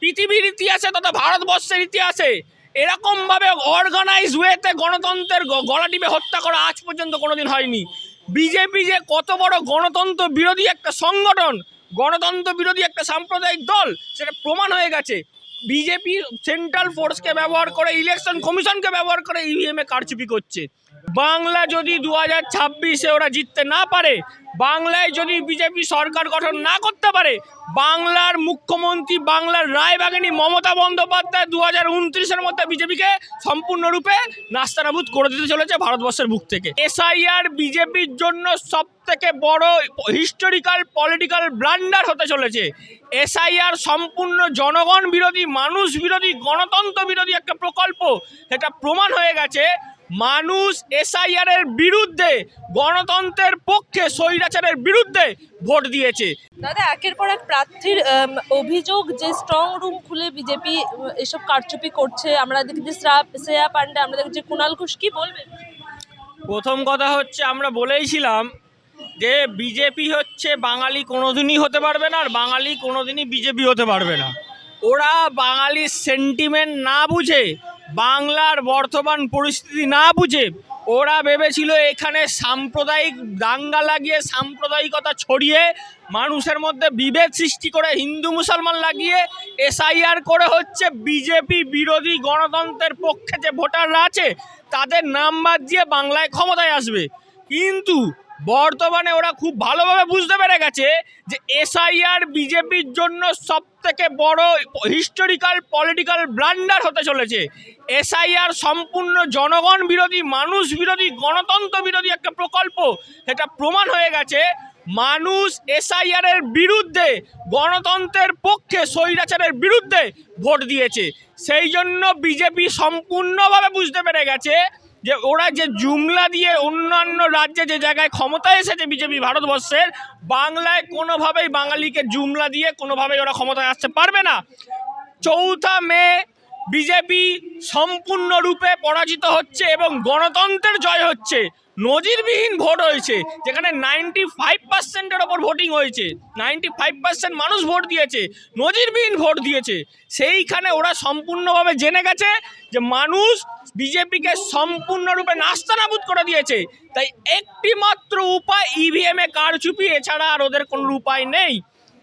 পৃথিবীর ইতিহাসে তথা ভারতবর্ষের ইতিহাসে এরকমভাবে অর্গানাইজ ওয়েতে গণতন্ত্রের গলা টিপে হত্যা করা আজ পর্যন্ত কোনোদিন হয়নি। বিজেপি যে কত বড় গণতন্ত্র বিরোধী একটা সংগঠন, গণতন্ত্র বিরোধী একটা সাম্প্রদায়িক দল, সেটা প্রমাণ হয়ে গেছে। বিজেপি সেন্ট্রাল ফোর্সকে ব্যবহার করে, ইলেকশন কমিশনকে ব্যবহার করে ইভিএমে কারচুপি করছে। বাংলা যদি 2026-এ ওরা জিততে না পারে, বাংলায় যদি বিজেপি সরকার গঠন না করতে পারে, বাংলার মুখ্যমন্ত্রী, বাংলার রায়বাগিনী মমতা বন্দ্যোপাধ্যায় 2029-এর মধ্যে বিজেপিকে সম্পূর্ণরূপে নাস্তানাবুদ করে দিতে চলেছে ভারতবর্ষের বুক থেকে। এসআইআর বিজেপির জন্য সব থেকে বড় হিস্টোরিক্যাল পলিটিক্যাল ব্লান্ডার হতে চলেছে। এসআইআর সম্পূর্ণ জনগণ বিরোধী, মানুষ বিরোধী, গণতন্ত্র বিরোধী একটা প্রকল্প, সেটা প্রমাণ হয়ে গেছে। মানুষ এসআইআর এর বিরুদ্ধে, গণতন্ত্রের পক্ষে, স্বৈরাচারের বিরুদ্ধে ভোট দিয়েছে। দাদা, একের পর এক প্রার্থীর অভিযোগ যে স্ট্রং রুম খুলে বিজেপি এসব কারচুপি করছে। আমরা দেখছি শ্রেয়া পান্ডে, আমরা দেখছি কুণাল ঘোষ, কি বলবেন? প্রথম কথা হচ্ছে, আমরা বলেইছিলাম যে বিজেপি হচ্ছে বাঙালি কোনোদিনই হতে পারবে না, আর বাঙালি কোনোদিনই বিজেপি হতে পারবে না। ওরা বাঙালির সেন্টিমেন্ট না বুঝে, বাংলার বর্তমান পরিস্থিতি না বুঝে, ওরা ভেবেছিল এখানে সাম্প্রদায়িক দাঙ্গা লাগিয়ে, সাম্প্রদায়িকতা ছড়িয়ে, মানুষের মধ্যে বিভেদ সৃষ্টি করে, হিন্দু মুসলমান লাগিয়ে এসআইআর করে হচ্ছে বিজেপি বিরোধী গণতন্ত্রের পক্ষে যে ভোটাররা আছে তাদের নাম বাদ দিয়ে বাংলায় ক্ষমতায় আসবে। কিন্তু বর্তমানে ওরা খুব ভালোভাবে বুঝতে পেরে গেছে যে এসআইআর বিজেপির জন্য সব থেকে বড় হিস্টোরিক্যাল পলিটিক্যাল ব্লান্ডার হতে চলেছে। এসআইআর সম্পূর্ণ জনগণ বিরোধী, মানুষ বিরোধী, গণতন্ত্র বিরোধী একটা প্রকল্প, সেটা প্রমাণ হয়ে গেছে। মানুষ এসআইআর এর বিরুদ্ধে, গণতন্ত্রের পক্ষে, স্বৈরাচারের বিরুদ্ধে ভোট দিয়েছে। সেই জন্য বিজেপি সম্পূর্ণভাবে বুঝতে পেরে গেছে যে ওরা যে জুমলা দিয়ে অন্যান্য রাজ্যে যে জায়গায় ক্ষমতায় এসেছে বিজেপি ভারতবর্ষের, বাংলায় কোনোভাবেই বাঙালিকে জুমলা দিয়ে কোনোভাবেই ওরা ক্ষমতায় আসতে পারবে না। 4 মে বিজেপি সম্পূর্ণরূপে পরাজিত হচ্ছে এবং গণতন্ত্রের জয় হচ্ছে। নজিরবিহীন ভোট হয়েছে, যেখানে 95%-এর ওপর ভোটিং হয়েছে, 95% মানুষ ভোট দিয়েছে, নজিরবিহীন ভোট দিয়েছে। সেইখানে ওরা সম্পূর্ণভাবে জেনে গেছে যে মানুষ বিজেপিকে সম্পূর্ণরূপে নাস্তানাবুদ করে দিয়েছে। তাই একটি মাত্র উপায় ইভিএমে কারচুপি, এছাড়া আর ওদের কোনো উপায় নেই।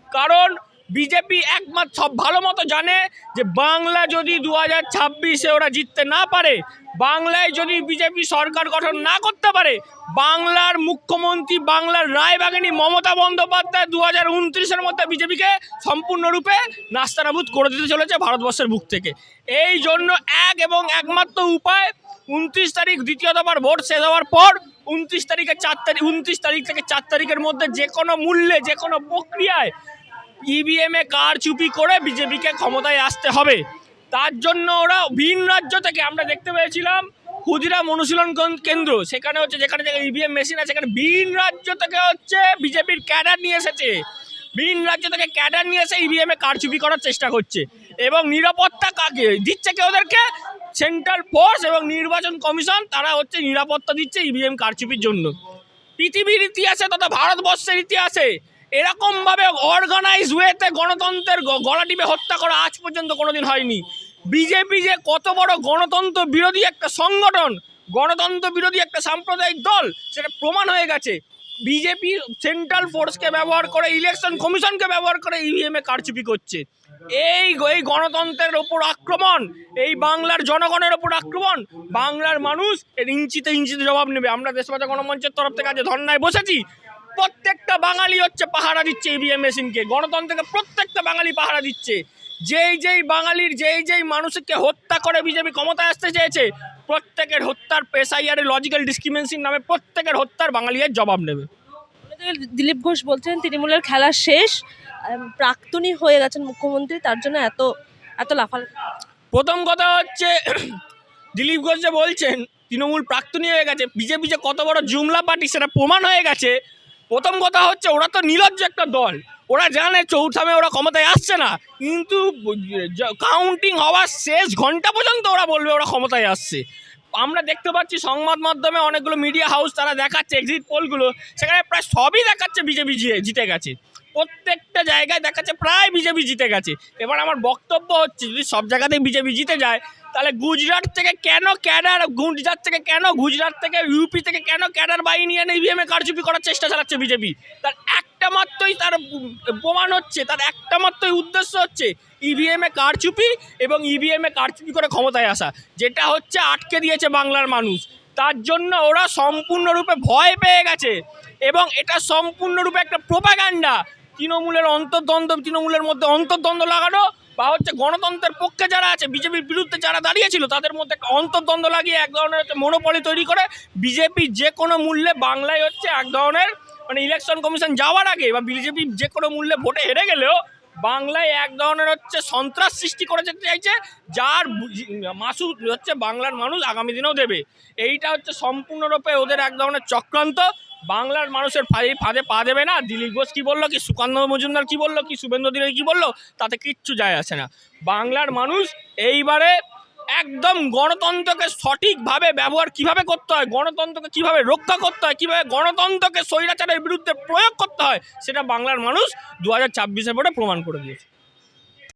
কারণ বিজেপি একমাত্র সব ভালো মতো জানে যে বাংলা যদি 2026-এ ওরা জিততে না পারে, বাংলায় যদি বিজেপি সরকার গঠন না করতে পারে, বাংলার মুখ্যমন্ত্রী, বাংলার রায়বাগিনী মমতা বন্দ্যোপাধ্যায় 2029-এর মধ্যে বিজেপিকে সম্পূর্ণরূপে নাস্তানাবুদ করে দিতে চলেছে ভারতবর্ষের বুক থেকে। এই জন্য এক এবং একমাত্র উপায়, 29 তারিখ দ্বিতীয় দফার ভোট শেষ হওয়ার পর 29 তারিখ থেকে 4 তারিখের মধ্যে যে কোনো মূল্যে, যে কোনো প্রক্রিয়ায় ইভিএমে কারচুপি করে বিজেপিকে ক্ষমতায় আসতে হবে। তার জন্য ওরা ভিন রাজ্য থেকে, আমরা দেখতে পেয়েছিলাম ক্ষুদিরাম অনুশীলন কেন্দ্র, সেখানে হচ্ছে যেখানে ইভিএম মেশিন আছে, সেখানে ভিন রাজ্য থেকে হচ্ছে বিজেপির ক্যাডার নিয়ে এসেছে, ভিন রাজ্য থেকে ক্যাডার নিয়ে এসে ইভিএমে কারচুপি করার চেষ্টা করছে। এবং নিরাপত্তা কাকে দিচ্ছে? কে ওদেরকে? সেন্ট্রাল ফোর্স এবং নির্বাচন কমিশন, তারা হচ্ছে নিরাপত্তা দিচ্ছে ইভিএম কারচুপির জন্য। পৃথিবীর ইতিহাসে তথা ভারতবর্ষের ইতিহাসে এরকমভাবে অর্গানাইজ ওয়েতে গণতন্ত্রের গলা টিপে হত্যা করা আজ পর্যন্ত কোনোদিন হয়নি। বিজেপি যে কত বড় গণতন্ত্র বিরোধী একটা সংগঠন, গণতন্ত্র বিরোধী একটা সাম্প্রদায়িক দল, সেটা প্রমাণ হয়ে গেছে। বিজেপি সেন্ট্রাল ফোর্সকে ব্যবহার করে, ইলেকশন কমিশনকে ব্যবহার করে ইভিএমে কারচুপি করছে। এই গণতন্ত্রের ওপর আক্রমণ, এই বাংলার জনগণের ওপর আক্রমণ, বাংলার মানুষ এর ইঞ্চিতে ইঞ্চিতে জবাব নেবে। আমরা দেশবাদী গণমঞ্চের তরফ থেকে আজ ধর্নায় বসেছি। প্রত্যেকটা বাঙালি হচ্ছে পাহারা দিচ্ছে ইভিএম মেশিনকে, গণতন্ত্রকে প্রত্যেকটা বাঙালি পাহারা দিচ্ছে। যেই বাঙালির, যেই মানুষকে হত্যা করে বিজেপি ক্ষমতায় আসতে চেয়েছে, প্রত্যেকের হত্যার এসআইআর লজিক্যাল ডিসক্রিমিনেশন নামে প্রত্যেকের হত্যার বাঙালির জবাব নেবে। দিলীপ ঘোষ বলছেন তৃণমূলের খেলা শেষ, প্রাক্তনী হয়ে গেছেন মুখ্যমন্ত্রী, তার জন্য এত লাফালাফি। প্রথম কথা হচ্ছে, দিলীপ ঘোষ যে বলছেন তৃণমূল প্রাক্তনী হয়ে গেছে, বিজেপি যে কত বড় জুমলা পার্টি সেটা প্রমাণ হয়ে গেছে। প্রথম কথা হচ্ছে, ওরা তো নির্লজ্জ একটা দল, ওরা জানে 4 মে ওরা ক্ষমতায় আসছে না, কিন্তু কাউন্টিং হওয়ার শেষ ঘন্টা পর্যন্ত ওরা বলবে ওরা ক্ষমতায় আসছে। আমরা দেখতে পাচ্ছি সংবাদ মাধ্যমে অনেকগুলো মিডিয়া হাউস তারা দেখাচ্ছে এক্সিট পোলগুলো, সেখানে প্রায় সবই দেখাচ্ছে বিজেপি জিতে গেছে। প্রত্যেকটা জায়গায় দেখাচ্ছে প্রায় বিজেপি জিতে গেছে। এবার আমার বক্তব্য হচ্ছে, যদি সব জায়গাতেই বিজেপি জিতে যায়, তাহলে গুজরাট থেকে কেন ইউপি থেকে কেন ক্যাডার বাহিনী এনে ইভিএমে কারচুপি করার চেষ্টা চালাচ্ছে বিজেপি? তার একটা মাত্রই তার প্রমাণ হচ্ছে, তার একটা মাত্রই উদ্দেশ্য হচ্ছে ইভিএমে কারচুপি এবং ইভিএমে কারচুপি করে ক্ষমতায় আসা, যেটা হচ্ছে আটকে দিয়েছে বাংলার মানুষ। তার জন্য ওরা সম্পূর্ণরূপে ভয় পেয়ে গেছে এবং এটা সম্পূর্ণরূপে একটা প্রোপাগান্ডা। তৃণমূলের মধ্যে অন্তর্দ্বন্দ্ব লাগানো, বা হচ্ছে গণতন্ত্রের পক্ষে যারা আছে, বিজেপির বিরুদ্ধে যারা দাঁড়িয়েছিল তাদের মধ্যে একটা অন্তর্দ্বন্দ্ব লাগিয়ে এক ধরনের হচ্ছে মনোপলি তৈরি করে বিজেপি যে কোনো মূল্যে বাংলায় হচ্ছে এক ধরনের মানে ইলেকশন কমিশন যাওয়ার আগে বা বিজেপি যে কোনো মূল্যে ভোটে হেরে গেলেও বাংলায় এক ধরনের হচ্ছে সন্ত্রাস সৃষ্টি করে যেতে চাইছে, যার মাসুল হচ্ছে বাংলার মানুষ আগামী দিনেও দেবে। এইটা হচ্ছে সম্পূর্ণরূপে ওদের এক ধরনের চক্রান্ত। বাংলার মানুষের ফাঁদে পা দেবে না। দিলীপ ঘোষ কী বললো, কি সুকান্ত মজুমদার কী বললো, কি শুভেন্দু অধিকারী কী বললো, তাতে কিচ্ছু যায় আসে না। বাংলার মানুষ এইবারে একদম গণতন্ত্রকে সঠিকভাবে ব্যবহার কিভাবে করতে হয়, গণতন্ত্রকে কিভাবে রক্ষা করতে হয়, কিভাবে গণতন্ত্রকে স্বৈরাচারের বিরুদ্ধে প্রয়োগ করতে হয়, সেটা বাংলার মানুষ 2024 ভোটে প্রমাণ করে দিয়েছে।